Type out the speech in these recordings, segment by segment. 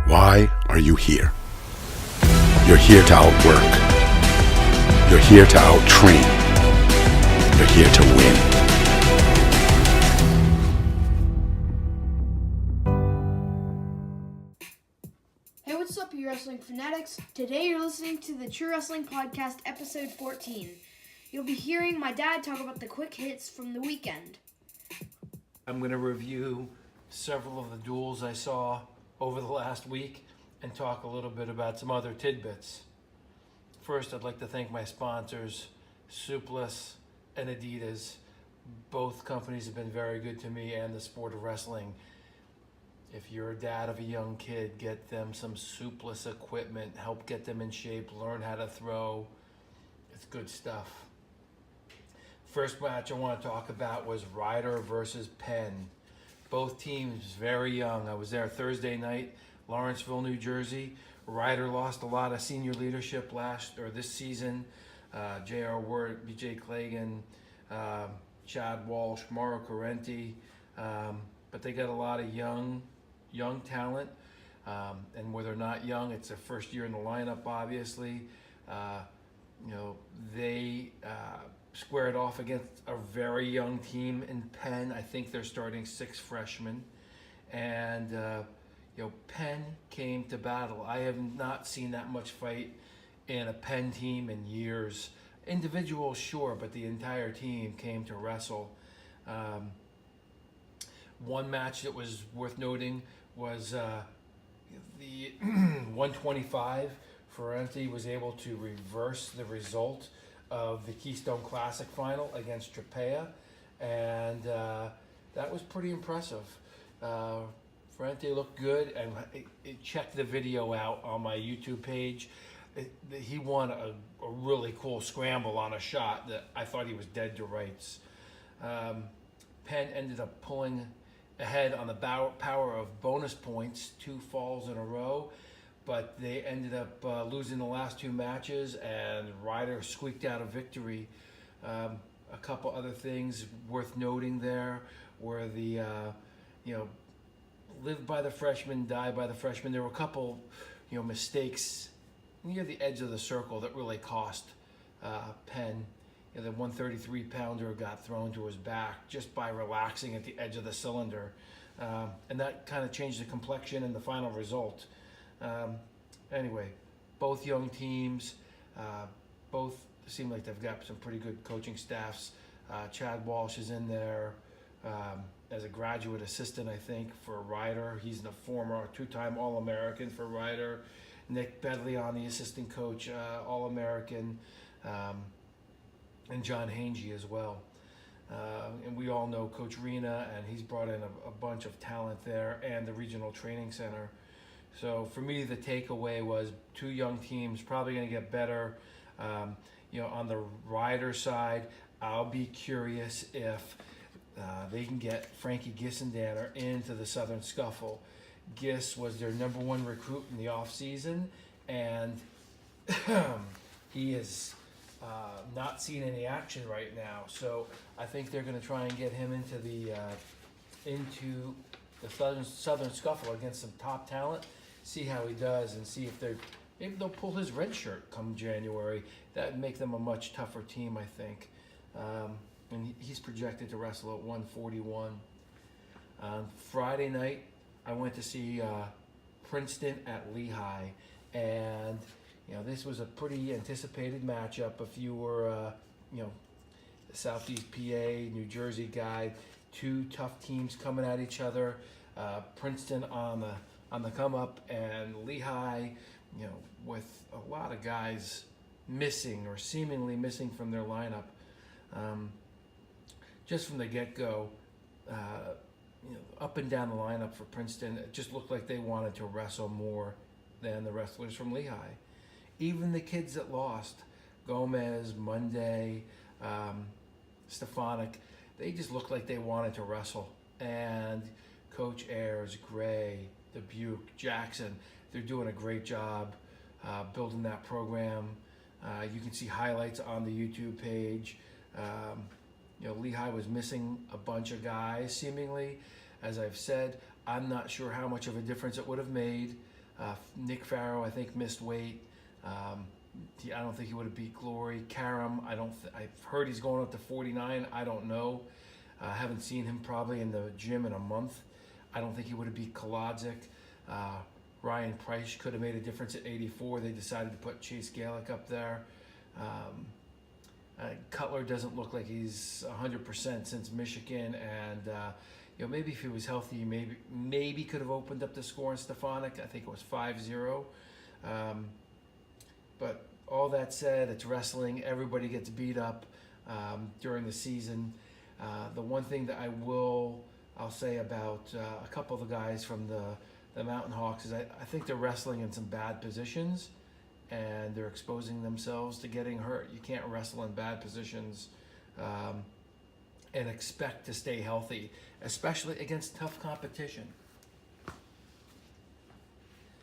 Why are you here? You're here to outwork. You're here to outtrain. You're here to win. Hey, what's up, you wrestling fanatics? Today you're listening to the True Wrestling Podcast, episode 14. You'll be hearing my dad talk about the quick hits from the weekend. I'm going to review several of the duels I saw over the last week and talk a little bit about some other tidbits. First, I'd like to thank my sponsors, Soupless and Adidas. Both companies have been very good to me and the sport of wrestling. If you're a dad of a young kid, get them some Soupless equipment, help get them in shape, learn how to throw. It's good stuff. First match I want to talk about was Ryder versus Penn. Both teams very young. I was there Thursday night, Lawrenceville, New Jersey. Ryder lost a lot of senior leadership this season. J.R. Ward, B.J. Clagan, Chad Walsh, Mauro Correnti. But they got a lot of young talent. And where they're not young, it's their first year in the lineup, obviously. They squared off against a very young team in Penn. I think they're starting 6 freshmen. And, Penn came to battle. I have not seen that much fight in a Penn team in years. Individuals, sure, but the entire team came to wrestle. One match that was worth noting was the 125. Ferenti was able to reverse the result of the Keystone Classic final against Tropea, and that was pretty impressive. Ferenti looked good, and check the video out on my YouTube page. He won a really cool scramble on a shot that I thought he was dead to rights. Penn ended up pulling ahead on the power of bonus points, 2 falls in a row, but they ended up losing the last 2 matches, and Ryder squeaked out a victory. A couple other things worth noting there were the, live by the freshmen, die by the freshmen. There were a couple, mistakes near the edge of the circle that really cost Penn. The 133-pounder got thrown to his back just by relaxing at the edge of the cylinder. And that kind of changed the complexion and the final result. Anyway, both young teams, both seem like they've got some pretty good coaching staffs. Chad Walsh is in there as a graduate assistant, I think, for Ryder. He's the former 2-time All-American for Ryder. Nick Bedley on the assistant coach, All-American, and John Hangy as well. And we all know Coach Rena, and he's brought in a bunch of talent there, and the Regional Training Center. So for me, the takeaway was 2 young teams, probably going to get better. On the Ryder side, I'll be curious if they can get Frankie Gissendaner into the Southern Scuffle. Giss was their number 1 recruit in the offseason, and he has not seen any action right now. So I think they're going to try and get him into the Southern Scuffle against some top talent, see how he does, and see if maybe they'll pull his red shirt come January. That would make them a much tougher team, I think. And he's projected to wrestle at 141. Friday night, I went to see Princeton at Lehigh, and this was a pretty anticipated matchup. If you were the Southeast PA, New Jersey guy, 2 tough teams coming at each other. Princeton on the come up, and Lehigh, with a lot of guys missing or seemingly missing from their lineup. Just from the get-go, up and down the lineup for Princeton, it just looked like they wanted to wrestle more than the wrestlers from Lehigh. Even the kids that lost, Gomez, Monday, Stefanik, they just looked like they wanted to wrestle. And Coach Ayers, Gray, Dubuque, Jackson, they're doing a great job building that program. You can see highlights on the YouTube page. Lehigh was missing a bunch of guys, seemingly. As I've said, I'm not sure how much of a difference it would have made. Nick Farrow, I think, missed weight. I don't think he would have beat Glory. Karam, I've heard he's going up to 49. I don't know. I haven't seen him probably in the gym in a month. I don't think he would have beat Kolodzik. Ryan Price could have made a difference at 84. They decided to put Chase Galick up there. Cutler doesn't look like he's 100% since Michigan, and maybe if he was healthy, maybe could have opened up the score in Stefanik. I think it was 5-0. But all that said, it's wrestling. Everybody gets beat up during the season. The one thing that I'll say about a couple of the guys from the Mountain Hawks is I think they're wrestling in some bad positions, and they're exposing themselves to getting hurt. You can't wrestle in bad positions and expect to stay healthy, especially against tough competition.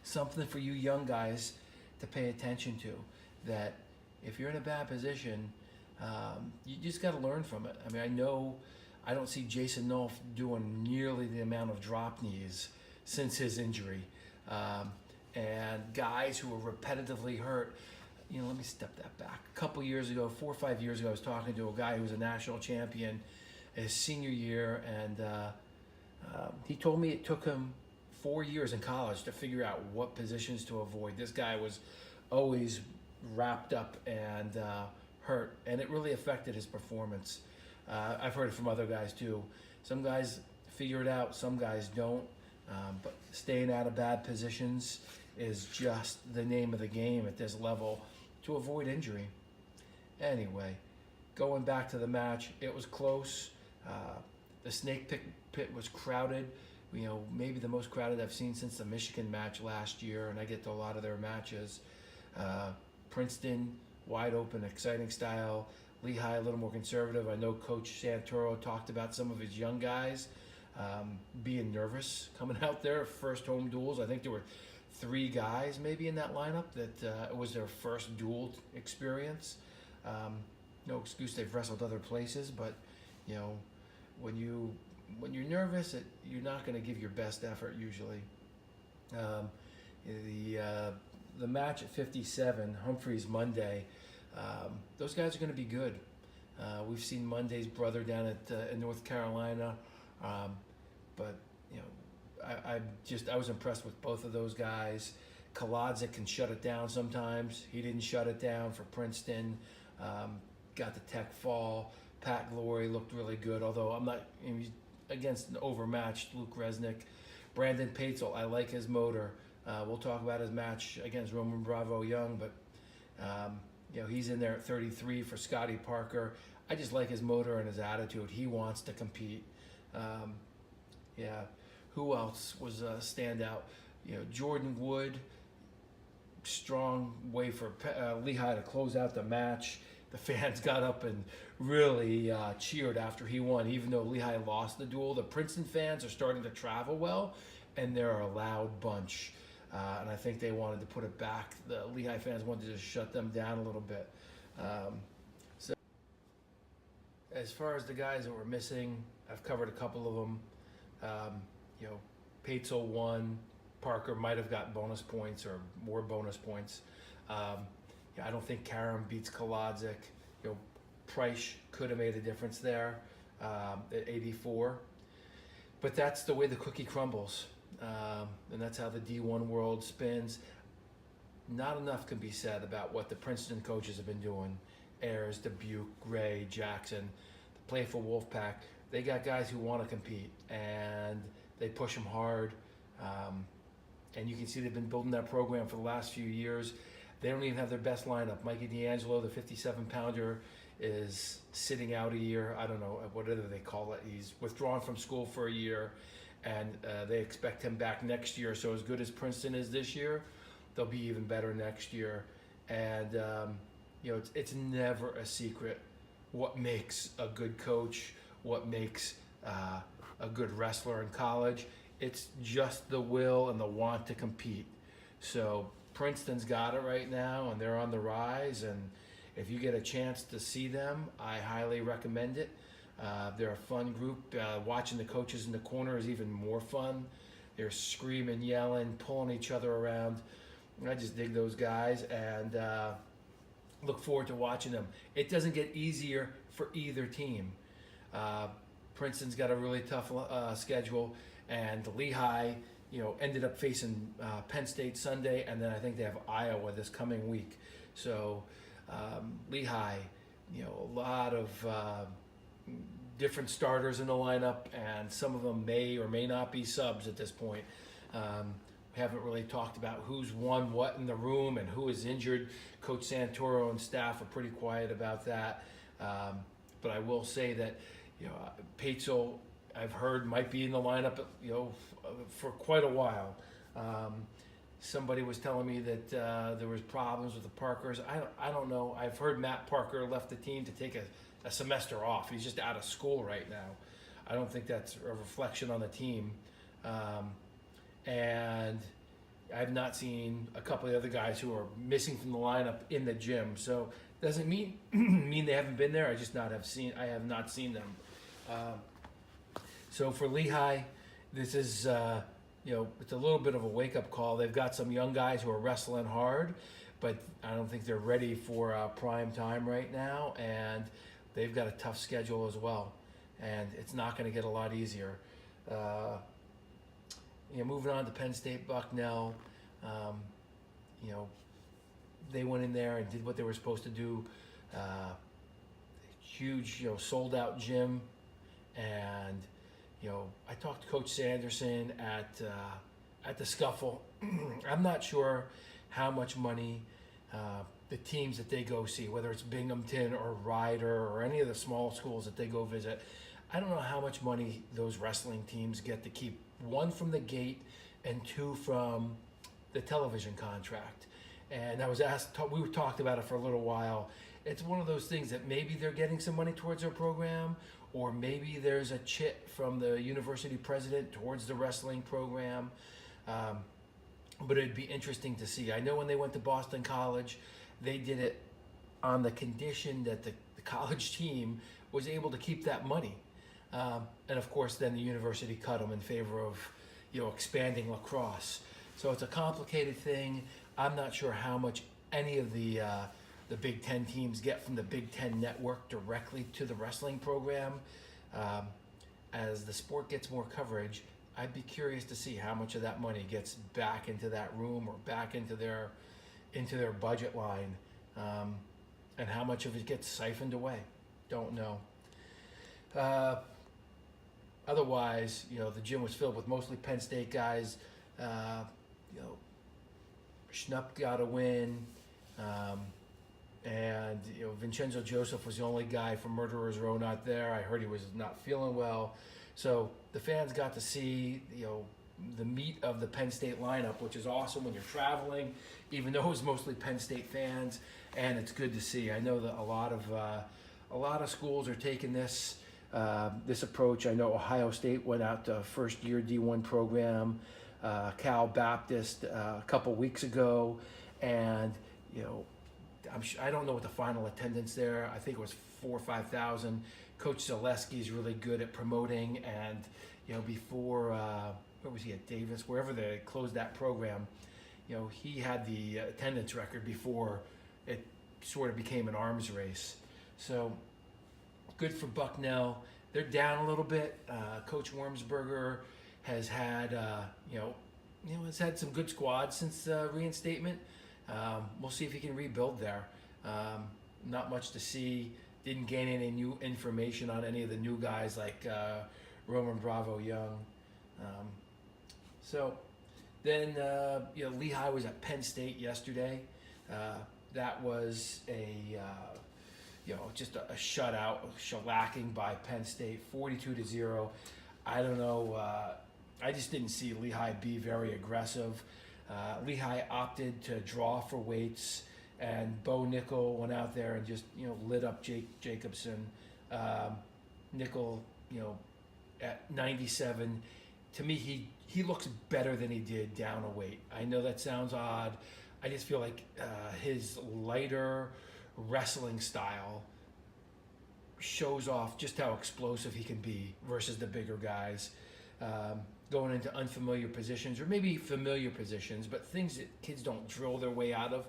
Something for you young guys to pay attention to, that if you're in a bad position, you just got to learn from it. I mean, I don't see Jason Nolf doing nearly the amount of drop knees since his injury. And guys who are repetitively hurt, let me step that back. A couple years ago, 4 or 5 years ago, I was talking to a guy who was a national champion his senior year, and he told me it took him 4 years in college to figure out what positions to avoid. This guy was always wrapped up and hurt, and it really affected his performance. I've heard it from other guys too. Some guys figure it out, some guys don't, but staying out of bad positions is just the name of the game at this level to avoid injury. Anyway, going back to the match, it was close. The snake pit was crowded, maybe the most crowded I've seen since the Michigan match last year, and I get to a lot of their matches. Princeton, wide open, exciting style. Lehigh, a little more conservative. I know Coach Santoro talked about some of his young guys being nervous coming out there, first home duels. I think there were 3 guys maybe in that lineup that it was their first duel experience. No excuse, they've wrestled other places, but when you're nervous, you're not going to give your best effort usually. The match at 57, Humphreys Monday, those guys are going to be good. We've seen Monday's brother down in North Carolina, but I was impressed with both of those guys. Kolodzik can shut it down sometimes. He didn't shut it down for Princeton. Got the tech fall. Pat Glory looked really good, although I'm not against an overmatched Luke Resnick. Brandon Paetzel, I like his motor. We'll talk about his match against Roman Bravo Young, but he's in there at 33 for Scotty Parker. I just like his motor and his attitude. He wants to compete. Who else was a standout? Jordan Wood, strong way for Lehigh to close out the match. The fans got up and really cheered after he won, even though Lehigh lost the duel. The Princeton fans are starting to travel well, and they're a loud bunch. And I think they wanted to put it back. The Lehigh fans wanted to just shut them down a little bit. So as far as the guys that were missing, I've covered a couple of them. Paetzel won. Parker might have got bonus points or more bonus points. I don't think Karam beats Kolodzik. Price could have made a difference there at 84. But that's the way the cookie crumbles. And that's how the D1 world spins. Not enough can be said about what the Princeton coaches have been doing. Ayers, Dubuque, Gray, Jackson, the Playful Wolfpack. They got guys who want to compete, and they push them hard. And you can see they've been building that program for the last few years. They don't even have their best lineup. Mikey D'Angelo, the 57-pounder, is sitting out a year. I don't know, whatever they call it. He's withdrawn from school for a year, and they expect him back next year. So as good as Princeton is this year, they'll be even better next year. And it's never a secret what makes a good coach, what makes a good wrestler in college. It's just the will and the want to compete. So Princeton's got it right now, and they're on the rise. And if you get a chance to see them, I highly recommend it. They're a fun group. Watching the coaches in the corner is even more fun. They're screaming, yelling, pulling each other around. I just dig those guys and look forward to watching them. It doesn't get easier for either team. Princeton's got a really tough schedule, and Lehigh, ended up facing Penn State Sunday, and then I think they have Iowa this coming week. So Lehigh, a lot of different starters in the lineup, and some of them may or may not be subs at this point. We haven't really talked about who's won what in the room and who is injured. Coach Santoro and staff are pretty quiet about that. But I will say that, Paetzel, I've heard, might be in the lineup, for quite a while. Somebody was telling me that there was problems with the Parkers. I don't know. I've heard Matt Parker left the team to take a semester off. He's just out of school right now. I don't think that's a reflection on the team. And I've not seen a couple of the other guys who are missing from the lineup in the gym. So doesn't mean they haven't been there. I have not seen them. So for Lehigh, this is it's a little bit of a wake-up call. They've got some young guys who are wrestling hard, but I don't think they're ready for prime time right now, and they've got a tough schedule as well, and it's not going to get a lot easier. Moving on to Penn State Bucknell, they went in there and did what they were supposed to do. Huge, sold-out gym, and I talked to Coach Sanderson at the Scuffle. I'm not sure how much money the teams that they go see, whether it's Binghamton or Ryder or any of the small schools that they go visit, I don't know how much money those wrestling teams get to keep, one from the gate and two from the television contract. And I was asked, we talked about it for a little while. It's one of those things that maybe they're getting some money towards their program, or maybe there's a chit from the university president towards the wrestling program. But it'd be interesting to see. I know when they went to Boston College, they did it on the condition that the college team was able to keep that money. And of course, then the university cut them in favor of, expanding lacrosse. So it's a complicated thing. I'm not sure how much any of the Big Ten teams get from the Big Ten network directly to the wrestling program. As the sport gets more coverage, I'd be curious to see how much of that money gets back into that room or back into their budget line, and how much of it gets siphoned away. Don't know. Otherwise, the gym was filled with mostly Penn State guys. Schnupp got a win. And Vincenzo Joseph was the only guy from Murderers Row not there. I heard he was not feeling well. So the fans got to see the meat of the Penn State lineup, which is awesome when you're traveling, even though it was mostly Penn State fans, and it's good to see. I know that a lot of schools are taking this approach. I know Ohio State went out to first-year D1 program, Cal Baptist a couple weeks ago, and I don't know what the final attendance there. I think it was 4,000 or 5,000. Coach Zaleski is really good at promoting, and before where was he at Davis, wherever they closed that program, he had the attendance record before it sort of became an arms race. So good for Bucknell. They're down a little bit. Coach Wormsberger has had has had some good squads since reinstatement. We'll see if he can rebuild there. Not much to see. Didn't gain any new information on any of the new guys like Roman Bravo Young. So then Lehigh was at Penn State yesterday. That was just a shutout, shellacking by Penn State, 42-0. I don't know. I just didn't see Lehigh be very aggressive. Lehigh opted to draw for weights, and Bo Nickel went out there and just lit up Jake Jacobson. Nickel, at 97, to me he looks better than he did down a weight. I know that sounds odd. I just feel like his lighter wrestling style shows off just how explosive he can be versus the bigger guys. going into unfamiliar positions or maybe familiar positions, but things that kids don't drill their way out of,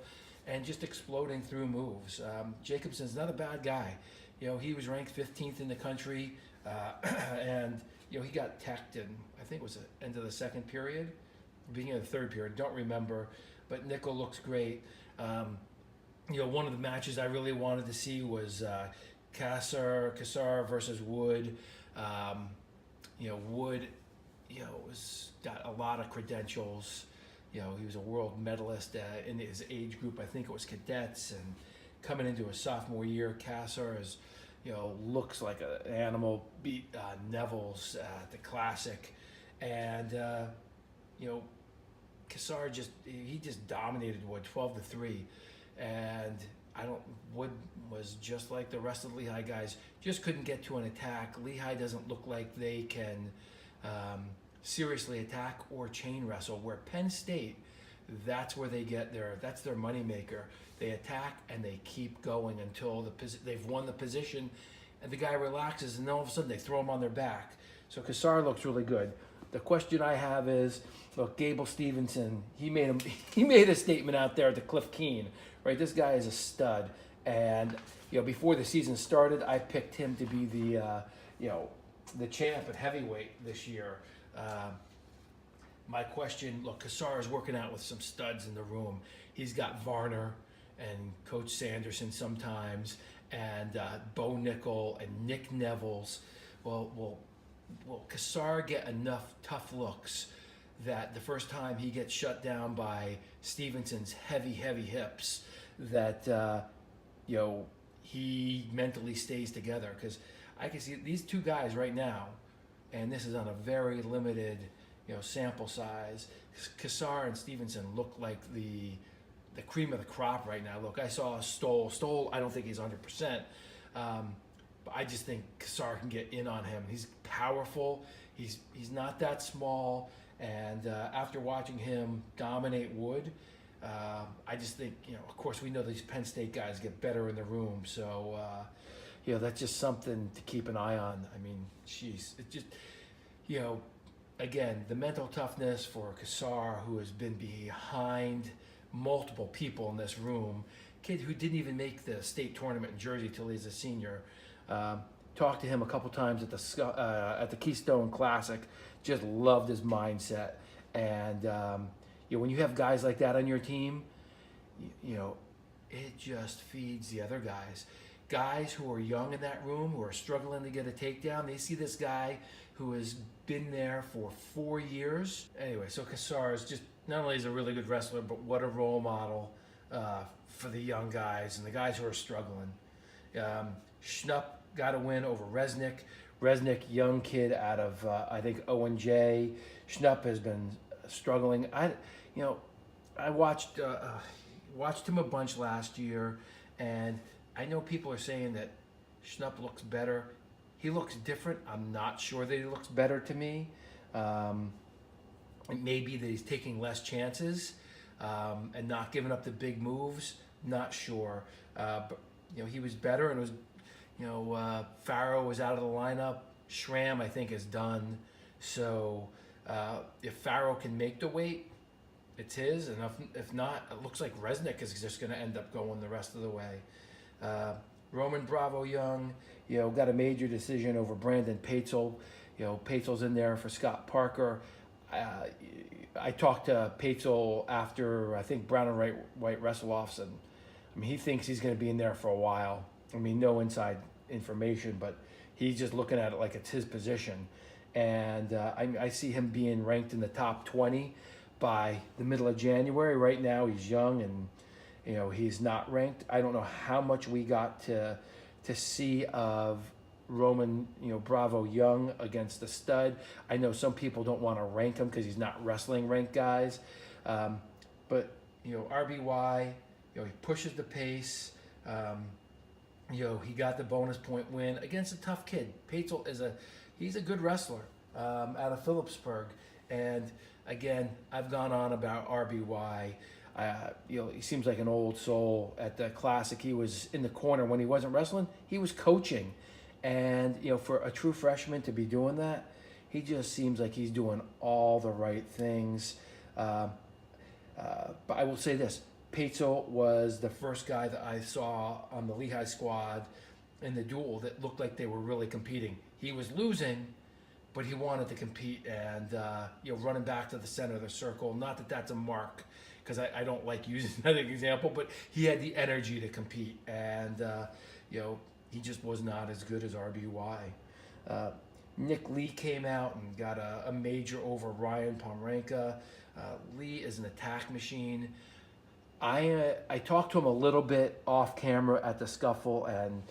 and just exploding through moves. Jacobson's not a bad guy. He was ranked 15th in the country, and he got teched in, I think it was the end of the second period, beginning of the third period, don't remember, but Nickel looks great. One of the matches I really wanted to see was Kassar versus Wood. Wood, was got a lot of credentials. He was a world medalist in his age group. I think it was cadets, and coming into his sophomore year, Kassar is, looks like an animal. Beat Neville's at the Classic, and Kassar just dominated Wood 12-3, and Wood was just like the rest of the Lehigh guys, just couldn't get to an attack. Lehigh doesn't look like they can seriously attack or chain wrestle, where Penn State, that's where they get that's their moneymaker. They attack and they keep going until they've won the position, and the guy relaxes, and then all of a sudden they throw him on their back. So Kassar looks really good. The question I have is, look, Gable Stevenson, he made a statement out there at the Cliff Keen, right? This guy is a stud, and before the season started, I picked him to be the champ at heavyweight this year. My question, look, Kassar is working out with some studs in the room. He's got Varner and Coach Sanderson sometimes, and Bo Nickel and Nick Neville's. Will Kassar get enough tough looks that the first time he gets shut down by Stevenson's heavy hips, that he mentally stays together? Because I can see these two guys right now, and this is on a very limited sample size. Kassar and Stevenson look like the cream of the crop right now. Look, I saw Stoll. I don't think he's 100%. But I just think Kassar can get in on him. He's powerful. He's not that small. And after watching him dominate Wood, I just think, of course, we know these Penn State guys get better in the room. So, that's just something to keep an eye on. I mean, it just, again, the mental toughness for Kassar, who has been behind multiple people in this room, kid who didn't even make the state tournament in Jersey till he's a senior. Talked to him a couple times at the Keystone Classic. Just loved his mindset, and when you have guys like that on your team, it just feeds the other guys. Guys who are young in that room, who are struggling to get a takedown, they see this guy who has been there for 4 years. Anyway, so Kassar is just not only is a really good wrestler, but what a role model for the young guys and the guys who are struggling. Schnupp got a win over Resnick. Resnick, young kid out of I think O&J. Schnupp has been struggling. I watched him a bunch last year, and I know people are saying that Schnupp looks better. He looks different. I'm not sure that he looks better to me. It may be that he's taking less chances and not giving up the big moves. Not sure. But he was better, and it was, Farrow was out of the lineup. Schramm, I think, is done. So if Farrow can make the weight, it's his. And if not, it looks like Resnick is just going to end up going the rest of the way. Roman Bravo Young, got a major decision over Brandon Paetzel. Paetzel's in there for Scott Parker. I talked to Paetzel after, I think, Brown and White wrestle-offs, and he thinks he's going to be in there for a while. No inside information, but he's just looking at it like it's his position. And I see him being ranked in the top 20 by the middle of January. Right now, he's young and he's not ranked. I don't know how much we got to see of Roman, Bravo Young against the stud. I know some people don't want to rank him because he's not wrestling ranked guys. But RBY, he pushes the pace. He got the bonus point win against a tough kid. Paetzel he's a good wrestler out of Phillipsburg. And again, I've gone on about RBY. He seems like an old soul. At the Classic, he was in the corner when he wasn't wrestling. He was coaching, and for a true freshman to be doing that, He just seems like he's doing all the right things. But I will say this, Peitzel was the first guy that I saw on the Lehigh squad in the duel that looked like they were really competing. He was losing, but he wanted to compete, and running back to the center of the circle. Not that that's a mark, because I don't like using that example, but he had the energy to compete, and he just was not as good as RBY. Nick Lee came out and got a major over Ryan Pomrenka. Lee is an attack machine. I talked to him a little bit off camera at the scuffle, and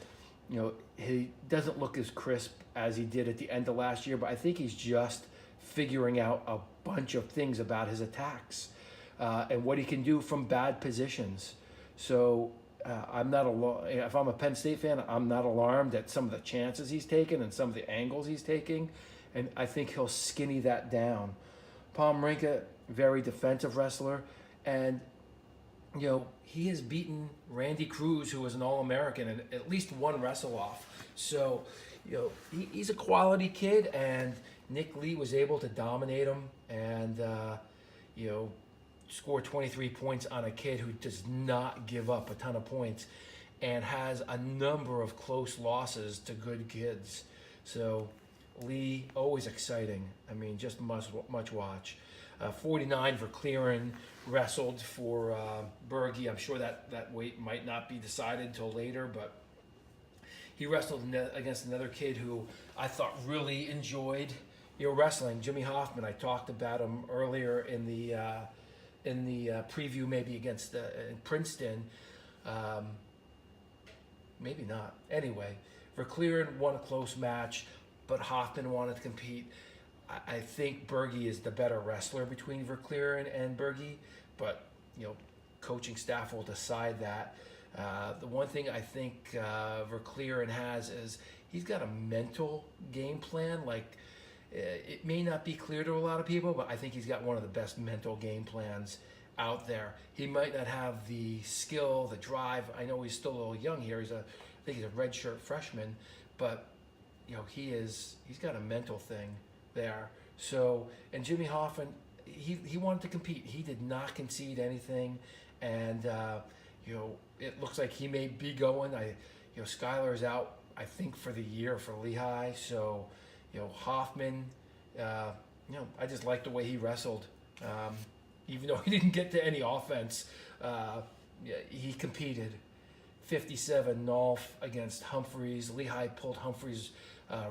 he doesn't look as crisp as he did at the end of last year, but I think he's just figuring out a bunch of things about his attacks and what he can do from bad positions. So I'm not if I'm a Penn State fan, I'm not alarmed at some of the chances he's taken and some of the angles he's taking, and I think he'll skinny that down. Pomrenka, very defensive wrestler, and he has beaten Randy Cruz, who was an All-American, and at least one wrestle-off. So, he's a quality kid, and Nick Lee was able to dominate him and, score 23 points on a kid who does not give up a ton of points and has a number of close losses to good kids. So, Lee, always exciting. I mean, just much watch. 49 for Clearin, wrestled for Berge. I'm sure that weight might not be decided until later, but he wrestled against another kid who I thought really enjoyed wrestling, Jimmy Hoffman. I talked about him earlier in the preview, maybe against Princeton. Maybe not. Anyway, Verclearen won a close match, but Hoffman wanted to compete. I think Berge is the better wrestler between Verclearen and Berge, but coaching staff will decide that. The one thing I think Verclearen has is he's got a mental game plan. Like, it may not be clear to a lot of people, but I think he's got one of the best mental game plans out there. He might not have the skill, the drive. I know he's still a little young here. I think he's a redshirt freshman, but he's got a mental thing there. So, and Jimmy Hoffman, he wanted to compete. He did not concede anything, and it looks like he may be going. Skylar is out, I think, for the year for Lehigh. So, Hoffman, I just like the way he wrestled. Even though he didn't get to any offense, he competed. 57 Nolf against Humphreys. Lehigh pulled Humphreys'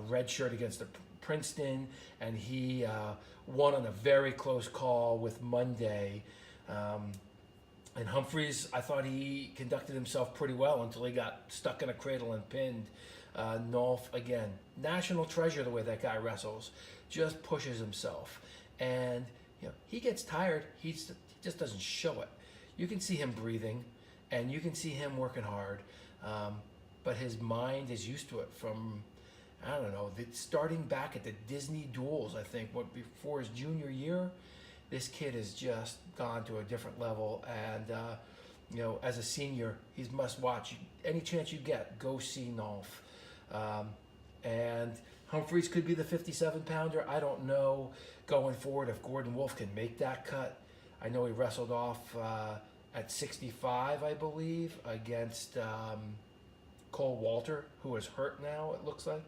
red shirt against Princeton, and he won on a very close call with Monday. And Humphreys, I thought he conducted himself pretty well until he got stuck in a cradle and pinned. Nolf, again, national treasure the way that guy wrestles. Just pushes himself. And he gets tired. He just doesn't show it. You can see him breathing, and you can see him working hard. But his mind is used to it from, I don't know, starting back at the Disney duels, I think, before his junior year. This kid has just gone to a different level, and as a senior, he's must watch. Any chance you get, go see Nolf. And Humphreys could be the 57-pounder. I don't know going forward if Gordon Wolf can make that cut. I know he wrestled off at 65, I believe, against Cole Walter, who is hurt now, it looks like.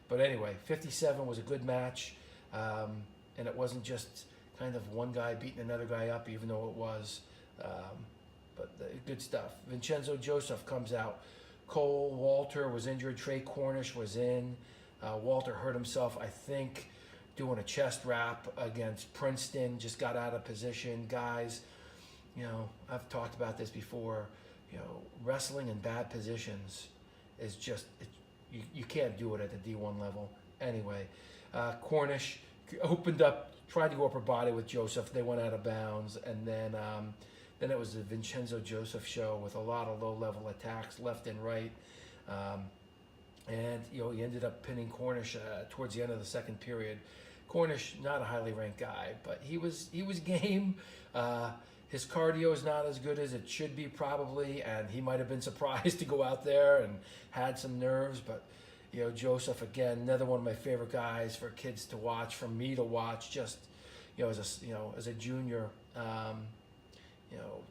But anyway, 57 was a good match, and it wasn't just kind of one guy beating another guy up, even though it was. But good stuff. Vincenzo Joseph comes out. Cole Walter was injured. Trey Cornish was in. Walter hurt himself, I think, doing a chest wrap against Princeton. Just got out of position. Guys, I've talked about this before. Wrestling in bad positions is just, you can't do it at the D1 level. Anyway, Cornish opened up, tried to go upper body with Joseph. They went out of bounds, and then it was the Vincenzo Joseph show with a lot of low-level attacks left and right. And he ended up pinning Cornish towards the end of the second period. Cornish, not a highly ranked guy, but he was game. His cardio is not as good as it should be probably, and he might have been surprised to go out there and had some nerves, but Joseph, again, another one of my favorite guys for kids to watch, for me to watch, just, as a junior.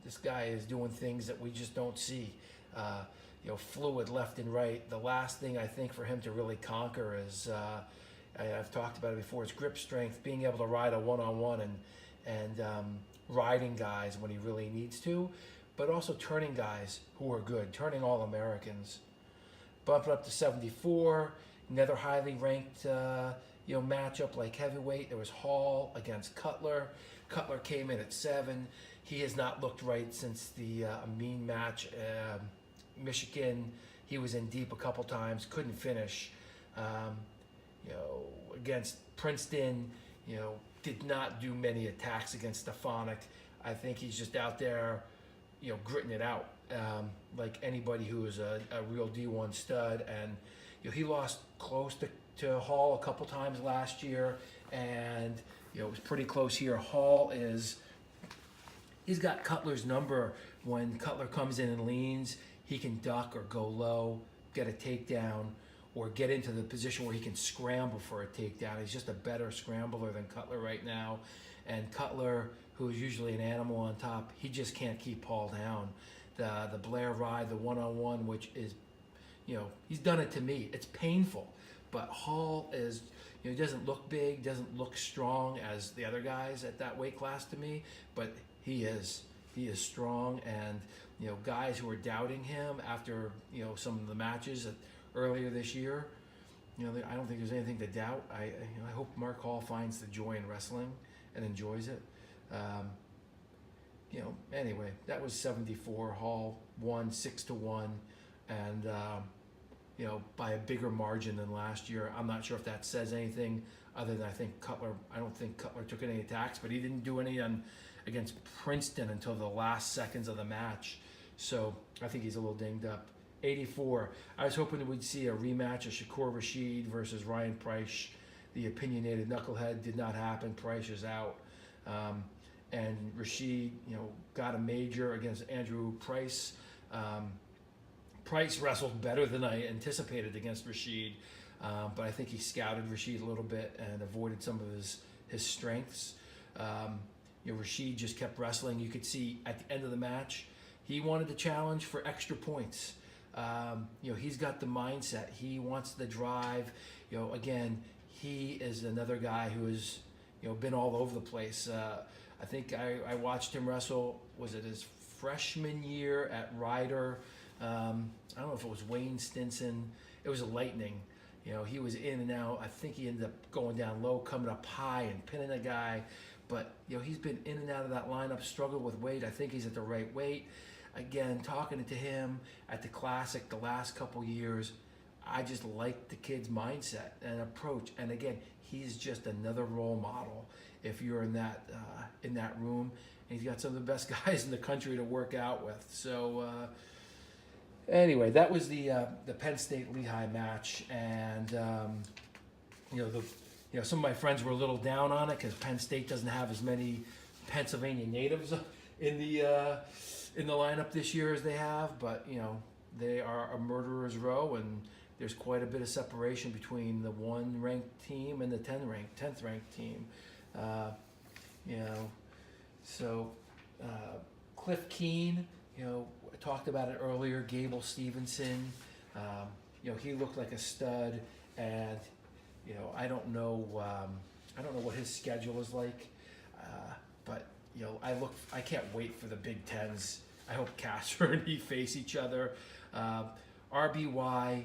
This guy is doing things that we just don't see. Fluid left and right. The last thing I think for him to really conquer is, I've talked about it before, it's grip strength, being able to ride a one-on-one and riding guys when he really needs to, but also turning guys who are good, turning All-Americans. Bump it up to 74, another highly ranked matchup like heavyweight. There was Hall against Cutler. Cutler came in at 7. He has not looked right since the Amin match. Michigan, he was in deep a couple times, couldn't finish. Against Princeton, did not do many attacks against Stefanik. I think he's just out there, gritting it out, like anybody who is a real D1 stud. And he lost close to Hall a couple times last year, and it was pretty close here. Hall he's got Cutler's number. When Cutler comes in and leans, he can duck or go low, get a takedown, or get into the position where he can scramble for a takedown. He's just a better scrambler than Cutler right now. And Cutler, who is usually an animal on top, he just can't keep Paul down. The Blair ride, the one-on-one, which is, he's done it to me. It's painful. But Hall is, he doesn't look big, doesn't look strong as the other guys at that weight class to me, but he is strong. And, guys who are doubting him after, some of the matches earlier this year, I don't think there's anything to doubt. I hope Mark Hall finds the joy in wrestling and enjoys it. Anyway, that was 74. Hall won 6-1, and by a bigger margin than last year. I'm not sure if that says anything other than I don't think Cutler took any attacks, but he didn't do any against Princeton until the last seconds of the match. So I think he's a little dinged up. 84. I was hoping that we'd see a rematch of Shakur Rashid versus Ryan Price. The opinionated knucklehead did not happen. Price is out. And Rashid, got a major against Andrew Price. Price wrestled better than I anticipated against Rashid, but I think he scouted Rashid a little bit and avoided some of his strengths. Rashid just kept wrestling. You could see at the end of the match, he wanted to challenge for extra points. He's got the mindset. He wants the drive. Again, he is another guy who has, been all over the place. I think I watched him wrestle, was it his freshman year at Ryder? I don't know if it was Wayne Stinson. It was a Lightning. He was in and out. I think he ended up going down low, coming up high and pinning a guy. But, he's been in and out of that lineup, struggled with weight. I think he's at the right weight. Again, talking to him at the Classic the last couple years, I just like the kid's mindset and approach. And again, he's just another role model if you're in that room. And he's got some of the best guys in the country to work out with. So anyway, that was the Penn State Lehigh match, and some of my friends were a little down on it because Penn State doesn't have as many Pennsylvania natives in the lineup this year as they have, but they are a murderer's row, and there's quite a bit of separation between the 1-ranked team and the 10th ranked team. So Cliff Keen, I talked about it earlier. Gable Stevenson, he looked like a stud, and I don't know what his schedule is like, but I can't wait for the Big Tens. I hope Castro and he face each other. RBY,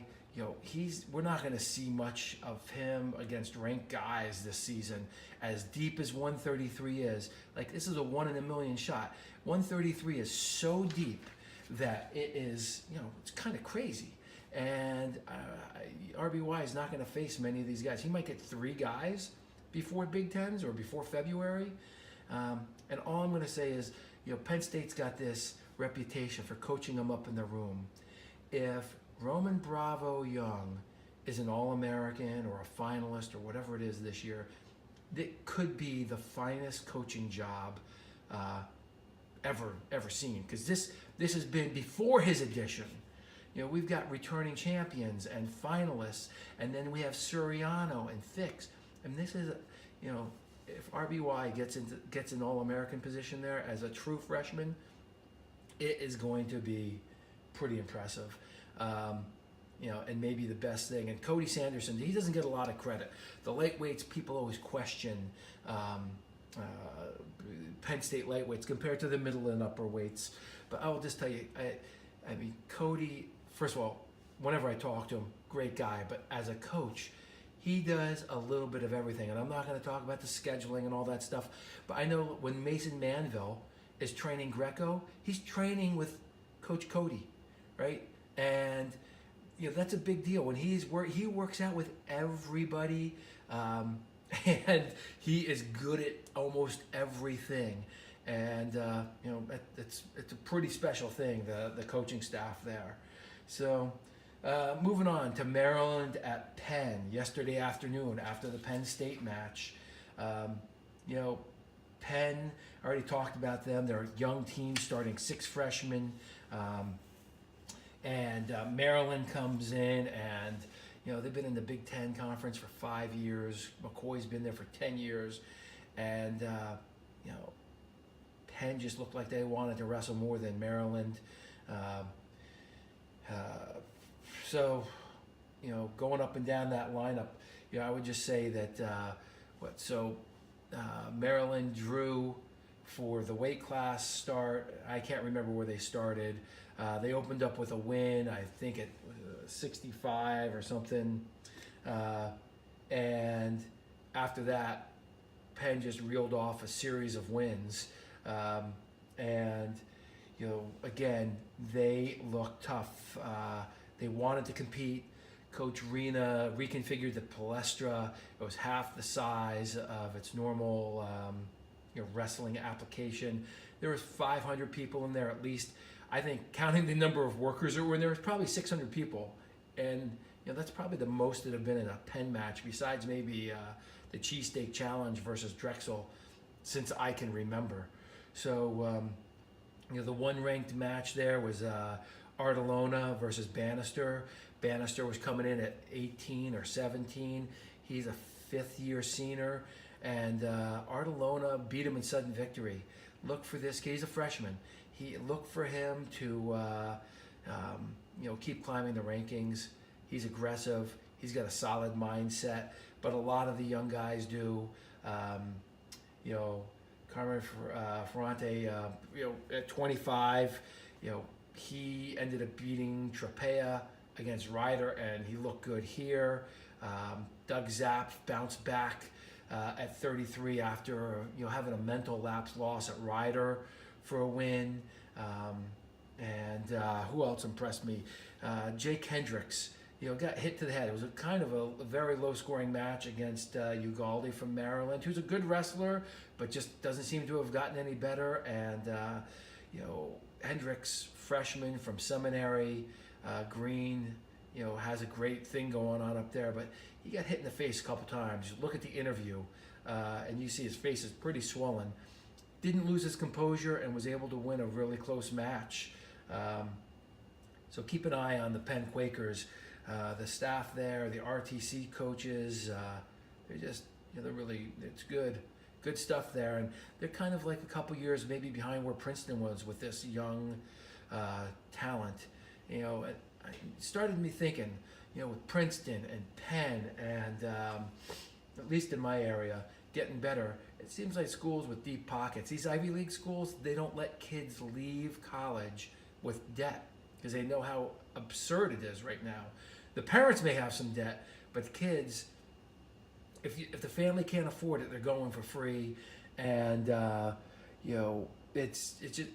we're not going to see much of him against ranked guys this season. As deep as 133 is, like, this is a 1 in a million shot. 133 is so deep that it is, it's kind of crazy. And RBY is not going to face many of these guys. He might get 3 guys before Big Tens or before February. And all I'm going to say is, Penn State's got this reputation for coaching them up in the room. If Roman Bravo Young is an All-American or a finalist or whatever it is this year, it could be the finest coaching job ever seen. Because this has been before his addition. we've got returning champions and finalists, and then we have Suriano and Fix. And this is, if RBY gets an All-American position there as a true freshman, it is going to be pretty impressive. And maybe the best thing. And Cody Sanderson, he doesn't get a lot of credit. The lightweights, people always question Penn State lightweights compared to the middle and upper weights. But I will just tell you, I mean, Cody, first of all, whenever I talk to him, great guy. But as a coach, he does a little bit of everything. And I'm not going to talk about the scheduling and all that stuff. But I know when Mason Manville is training Greco, he's training with Coach Cody, right? And that's a big deal. When he works out with everybody, and he is good at almost everything. And it's a pretty special thing, the coaching staff there. So moving on to Maryland at Penn yesterday afternoon after the Penn State match. Penn, I already talked about them. They're a young team starting 6 freshmen. And Maryland comes in, and they've been in the Big Ten Conference for 5 years. McCoy's been there for 10 years, and Penn just looked like they wanted to wrestle more than Maryland. So going up and down that lineup, I would just say that Maryland drew for the weight class start. I can't remember where they started. They opened up with a win, I think at 65 or something. And after that, Penn just reeled off a series of wins. Again, they looked tough. They wanted to compete. Coach Rena reconfigured the palestra. It was half the size of its normal wrestling application. There was 500 people in there at least. I think counting the number of workers that were in there, was probably 600 people. And that's probably the most that have been in a Penn match, besides maybe the Cheesesteak Challenge versus Drexel, since I can remember. So, the one ranked match there was Artelona versus Bannister. Bannister was coming in at 18 or 17. He's a 5th-year senior. And Artelona beat him in sudden victory. Look for this kid. He's a freshman. Look for him to keep climbing the rankings. He's aggressive. He's got a solid mindset. But a lot of the young guys do. Carmen Ferrante, at 25, he ended up beating Trapea against Ryder, and he looked good here. Doug Zapp bounced back at 33 after having a mental lapse loss at Ryder for a win. Who else impressed me? Jake Hendricks, got hit to the head. It was a kind of a very low-scoring match against Ugalde from Maryland, who's a good wrestler, but just doesn't seem to have gotten any better. And Hendricks, freshman from Seminary, Green, has a great thing going on up there, but he got hit in the face a couple times. Look at the interview, and you see his face is pretty swollen. Didn't lose his composure and was able to win a really close match. So keep an eye on the Penn Quakers. The staff there, the RTC coaches, they're just, they're really, it's good stuff there. And they're kind of like a couple years maybe behind where Princeton was with this young talent. It started me thinking, with Princeton and Penn and at least in my area, getting better. It seems like schools with deep pockets, these Ivy League schools, they don't let kids leave college with debt because they know how absurd it is right now. The parents may have some debt, but the kids, if the family can't afford it, they're going for free. And it's just,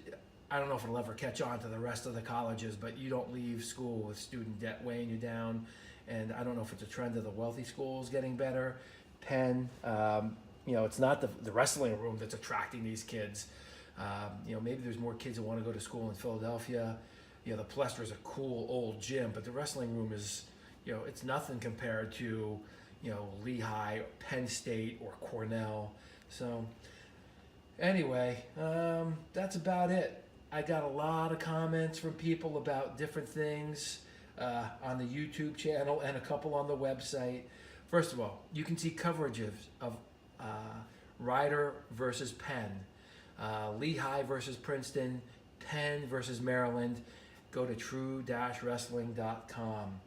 I don't know if it'll ever catch on to the rest of the colleges, but you don't leave school with student debt weighing you down. And I don't know if it's a trend of the wealthy schools getting better. Penn, it's not the wrestling room that's attracting these kids. Maybe there's more kids that want to go to school in Philadelphia. The Palestra is a cool old gym, but the wrestling room is, it's nothing compared to, Lehigh, or Penn State, or Cornell. So anyway, that's about it. I got a lot of comments from people about different things. on the YouTube channel and a couple on the website. First of all, you can see coverage of Rider versus Penn, Lehigh versus Princeton, Penn versus Maryland. Go to true-wrestling.com.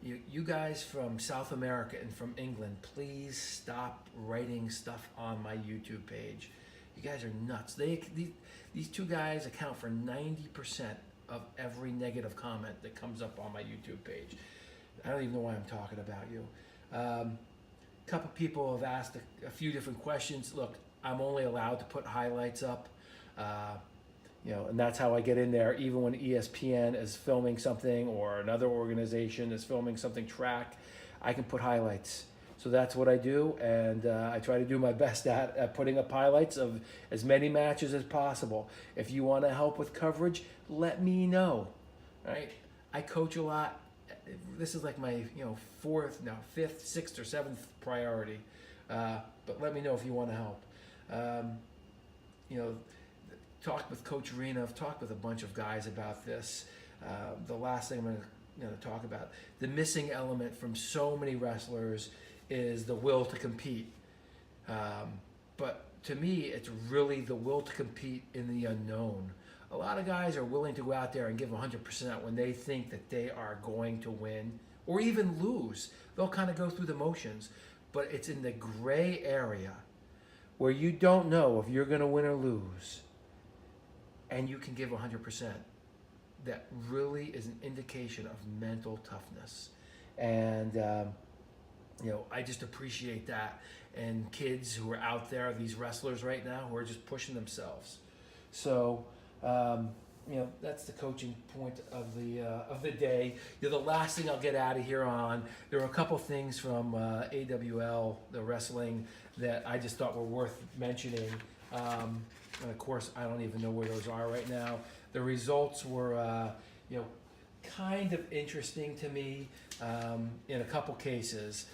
You guys from South America and from England, please stop writing stuff on my YouTube page. You guys are nuts. These two guys account for 90% of every negative comment that comes up on my YouTube page. I don't even know why I'm talking about you. A couple people have asked a few different questions. Look, I'm only allowed to put highlights up. And that's how I get in there, even when ESPN is filming something or another organization is filming something track, I can put highlights. So that's what I do, and I try to do my best at putting up highlights of as many matches as possible. If you want to help with coverage, let me know. Right? I coach a lot. This is like my fifth, sixth, or seventh priority. But let me know if you want to help. Talked with Coach Arena. I've talked with a bunch of guys about this. The last thing I'm going to talk about, the missing element from so many wrestlers is the will to compete. But to me, it's really the will to compete in the unknown. A lot of guys are willing to go out there and give 100% when they think that they are going to win or even lose. They'll kind of go through the motions, but it's in the gray area where you don't know if you're going to win or lose, and you can give 100%. That really is an indication of mental toughness. And, I just appreciate that. And kids who are out there, these wrestlers right now, who are just pushing themselves. So, that's the coaching point of the day. The last thing I'll get out of here on, there were a couple things from AWL, the wrestling, that I just thought were worth mentioning. And of course, I don't even know where those are right now. The results were, kind of interesting to me in a couple cases.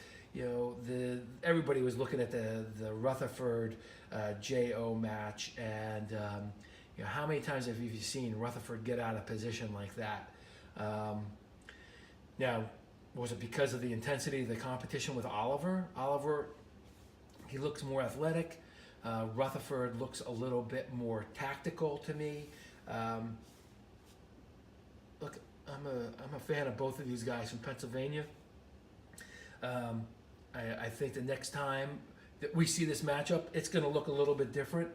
Everybody was looking at the Rutherford JO match, and how many times have you seen Rutherford get out of position like that? Now, was it because of the intensity of the competition with Oliver? Oliver, he looks more athletic. Rutherford looks a little bit more tactical to me. Look, I'm a fan of both of these guys from Pennsylvania. I think the next time that we see this matchup, it's going to look a little bit different.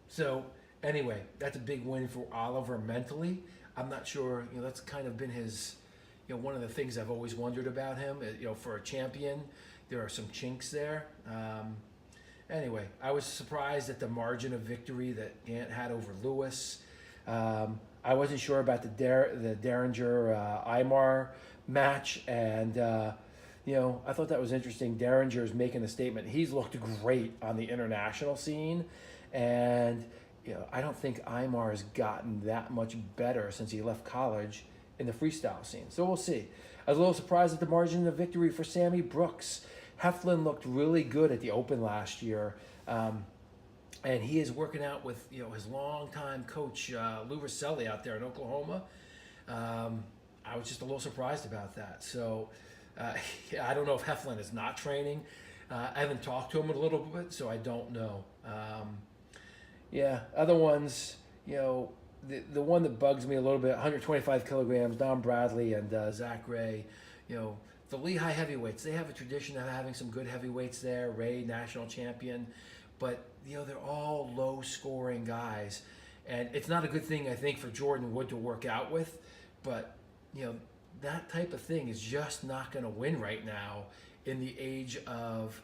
So anyway, that's a big win for Oliver mentally. I'm not sure, that's kind of been his, one of the things I've always wondered about him. For a champion, there are some chinks there. Anyway, I was surprised at the margin of victory that Gant had over Lewis. I wasn't sure about the Derringer-Imar match, and I thought that was interesting. Derringer's making a statement. He's looked great on the international scene, and I don't think Imar has gotten that much better since he left college in the freestyle scene. So we'll see. I was a little surprised at the margin of victory for Sammy Brooks. Heflin looked really good at the Open last year, and he is working out with his longtime coach Lou Rosselli out there in Oklahoma. I was just a little surprised about that. So I don't know if Heflin is not training. I haven't talked to him a little bit, so I don't know. Other ones, the one that bugs me a little bit, 125 kilograms, Don Bradley and Zach Ray, the Lehigh heavyweights, they have a tradition of having some good heavyweights there. Ray, national champion, but they're all low-scoring guys, and it's not a good thing, I think, for Jordan Wood to work out with. But that type of thing is just not going to win right now in the age of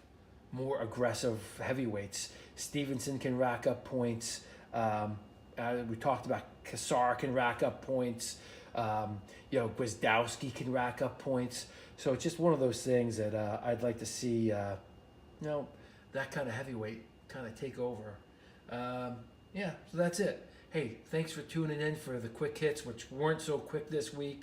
more aggressive heavyweights. Stevenson can rack up points. We talked about Kassar can rack up points. Gwizdowski can rack up points. So it's just one of those things that I'd like to see, that kind of heavyweight kind of take over. So that's it. Hey, thanks for tuning in for the quick hits, which weren't so quick this week.